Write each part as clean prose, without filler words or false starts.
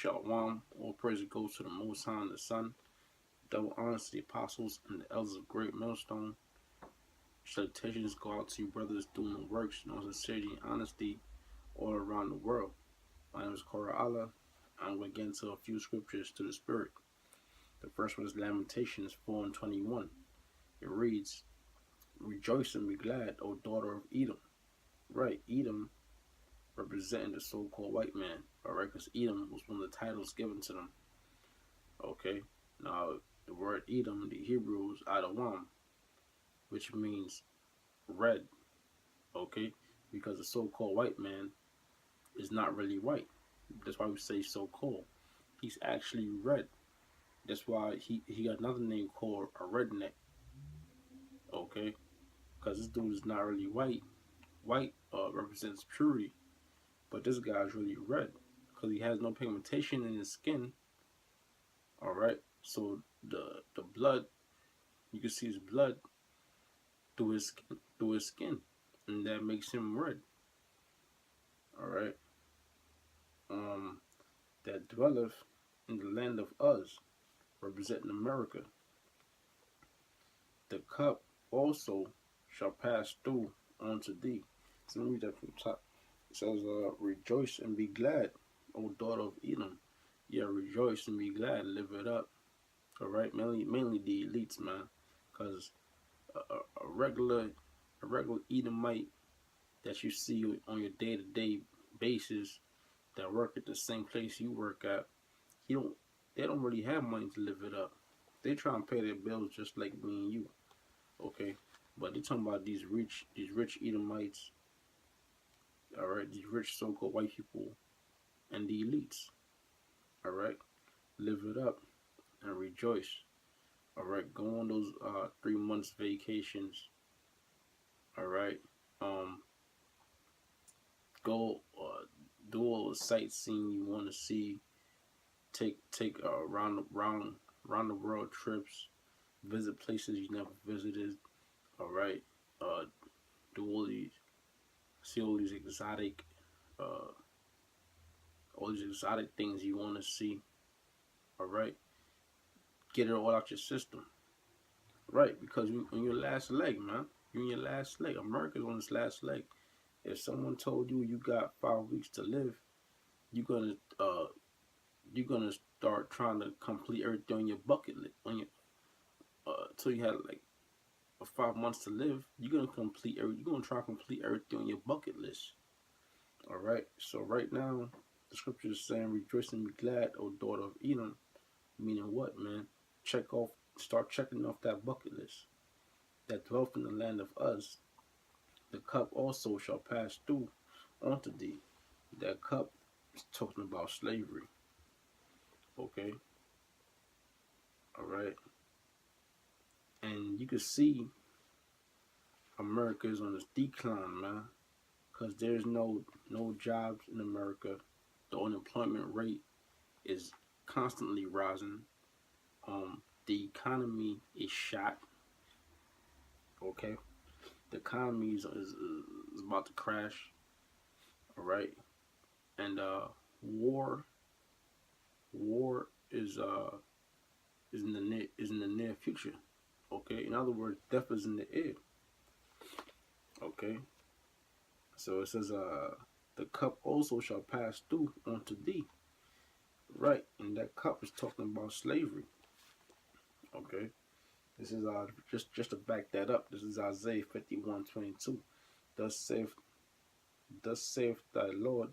Shalom, all praise goes to the Most High and the Son. Double honors to the apostles and the elders of Great Millstone. Salutations go out to you brothers doing the works in all sincerity and honesty all around the world. My name is Korah Allah. I'm going to get into a few scriptures to the Spirit. The first one is Lamentations 4:21. It reads, "Rejoice and be glad, O daughter of Edom." Right, Edom representing the so-called white man. Alright, because Edom was one of the titles given to them. Okay, now the word Edom, the Hebrew is Adawam, which means red. Okay, because the so-called white man is not really white. That's why we say so-called. He's actually red. That's why he got another name called a redneck. Okay, because this dude is not really white. White represents purity, but this guy's really red because he has no pigmentation in his skin. All right, so the blood, you can see his blood through his skin, and that makes him red. All right, that dwelleth in the land of Uz, representing America. The cup also shall pass through unto thee. So let me read that from the top. It says, "Rejoice and be glad, O daughter of Edom." Yeah, rejoice and be glad, live it up. All right, mainly the elites, man, because a regular Edomite that you see on your day-to-day basis that work at the same place you work at, they don't really have money to live it up. They try and pay their bills just like me and you, okay? But they talking about these rich Edomites, all right? These rich so-called white people and the elites, all right? Live it up and rejoice, all right? Go on those 3 months vacations, all right? Go do all the sightseeing you want to see. Take round the world trips. Visit places you never visited. All right. Do all these see uh, all these exotic things you want to see. All right. Get it all out your system. Right, because you on your last leg, man. You in your last leg. America's on its last leg. If someone told you you got 5 weeks to live, you're gonna uh you're gonna start trying to complete everything on your bucket list on your till you had like 5 months to live. You're gonna try to complete everything on your bucket list. All right. So right now, the scripture is saying, "Rejoice and be glad, O daughter of Edom." Meaning what, man? Start checking off that bucket list. That dwelleth in the land of Uz. The cup also shall pass through unto thee. That cup is talking about slavery. Okay. All right. And you can see America is on its decline, man, because there's no jobs in America. The unemployment rate is constantly rising. The economy is shot. Okay, the economy is about to crash. All right, and war is in the near future. Okay, in other words, death is in the air. Okay, so it says the cup also shall pass through unto thee. Right, and that cup is talking about slavery. Okay, this is just to back that up. This is Isaiah 51:22. Thus saith thus saith thy Lord,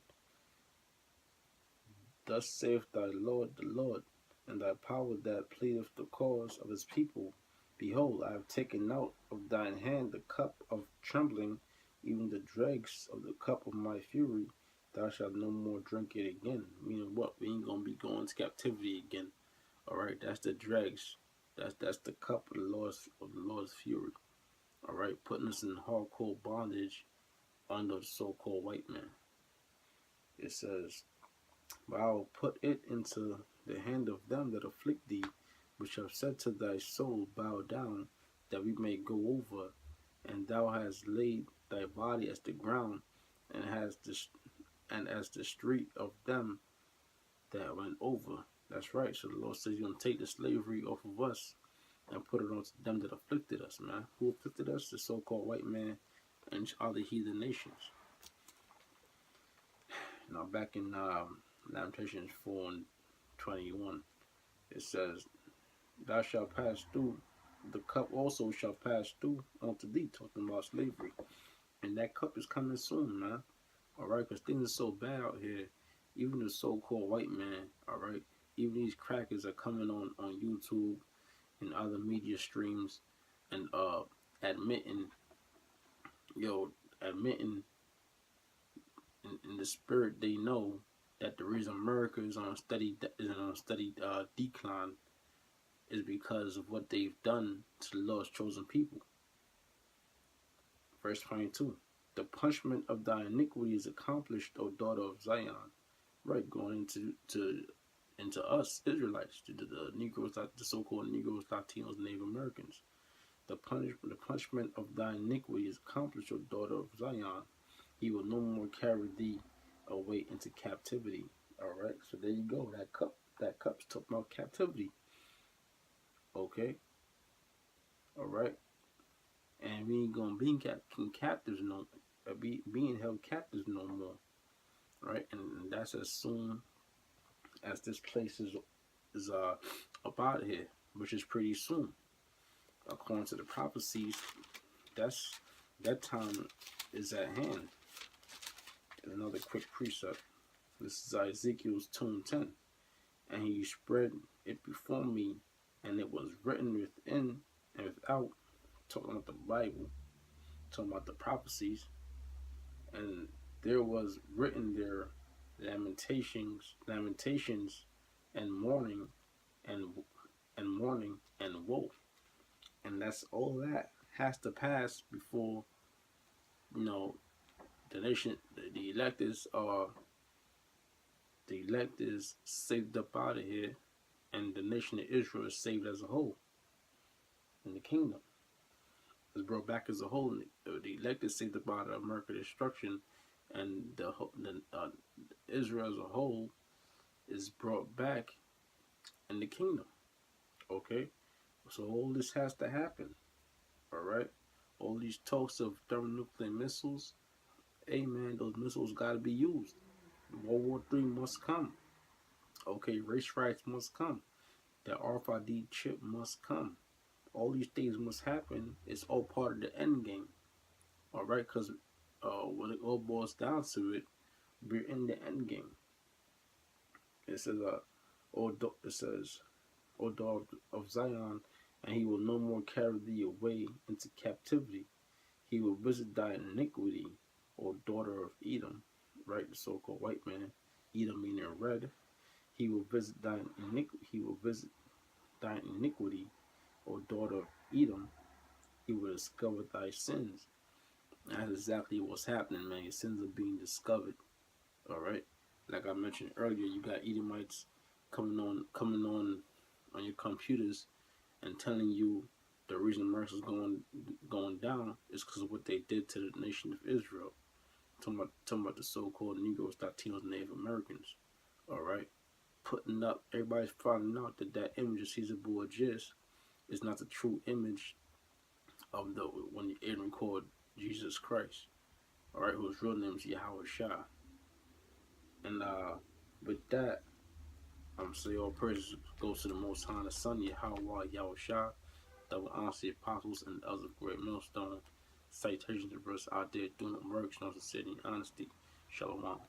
thus saith thy Lord the Lord, and thy power that pleadeth the cause of his people. Behold, I have taken out of thine hand the cup of trembling, even the dregs of the cup of my fury. Thou shalt no more drink it again. Meaning what? We ain't gonna be going to captivity again. All right, that's the dregs. That's the cup of the Lord's fury. All right, putting us in hardcore bondage under the so-called white man. It says, "But I will put it into the hand of them that afflict thee, which have said to thy soul, Bow down, that we may go over. And thou hast laid thy body as the ground, and as the street of them that went over. That's right. So the Lord says He's gonna take the slavery off of us and put it on to them that afflicted us, man. Who afflicted us? The so-called white man and other heathen nations. Now back in Lamentations 4 and 21, it says, "Thou shalt pass through. The cup also shall pass through unto thee," talking about slavery. And that cup is coming soon, man. All right, because things are so bad out here. Even the so-called white man, all right, even these crackers are coming on YouTube and other media streams and admitting, admitting in the spirit they know that the reason America is on a steady decline is because of what they've done to the Lord's chosen people. Verse 22. "The punishment of thy iniquity is accomplished, O daughter of Zion." Right, going into us Israelites, to the Negroes, the so-called Negroes, Latinos, Native Americans. The punishment of thy iniquity is accomplished, O daughter of Zion. He will no more carry thee away into captivity. All right, so there you go. That cup's talking about captivity. Okay, all right, and we ain't gonna be captives being held captives no more. Right, and that's as soon as this place is up out of here, which is pretty soon, according to the prophecies. That time is at hand. And another quick precept. This is Ezekiel's 2:10. "And he spread it before me, and it was written within and without," talking about the Bible, talking about the prophecies, "and there was written there lamentations, and mourning, and woe." And that's all that has to pass before, the nation, the elect is saved up out of here, and the nation of Israel is saved as a whole, and the kingdom is brought back as a whole. The elect is saved up out of American destruction, and the Israel as a whole is brought back in the kingdom. Okay, so all this has to happen. All right, all these talks of thermonuclear missiles, hey man, those missiles got to be used. World War III must come. Okay, race riots must come. The RFID chip must come. All these things must happen. It's all part of the end game. All right, because when it all boils down to it, we're in the end game. It says, "O daughter of Zion, and he will no more carry thee away into captivity. He will visit thy iniquity, O daughter of Edom." Right, the so-called white man, Edom meaning red. He will visit thine iniquity, O daughter of Edom. He will discover thy sins. And that's exactly what's happening, man. Your sins are being discovered. All right, like I mentioned earlier, you got Edomites coming on your computers and telling you the reason America's going down is because of what they did to the nation of Israel. Talking about the so-called Negroes, Latinos, Native Americans. All right, putting up, everybody's finding out that image of Caesar Borgia is not the true image of when it record Jesus Christ. All right, whose real name is Yahweh Shah. And with that, I'm saying all praises goes to the Most High, the Son, Yahweh Shah, double honesty apostles, and the other great millstone. Citations to verse out there doing the works, no sincerity and honesty. Shalom.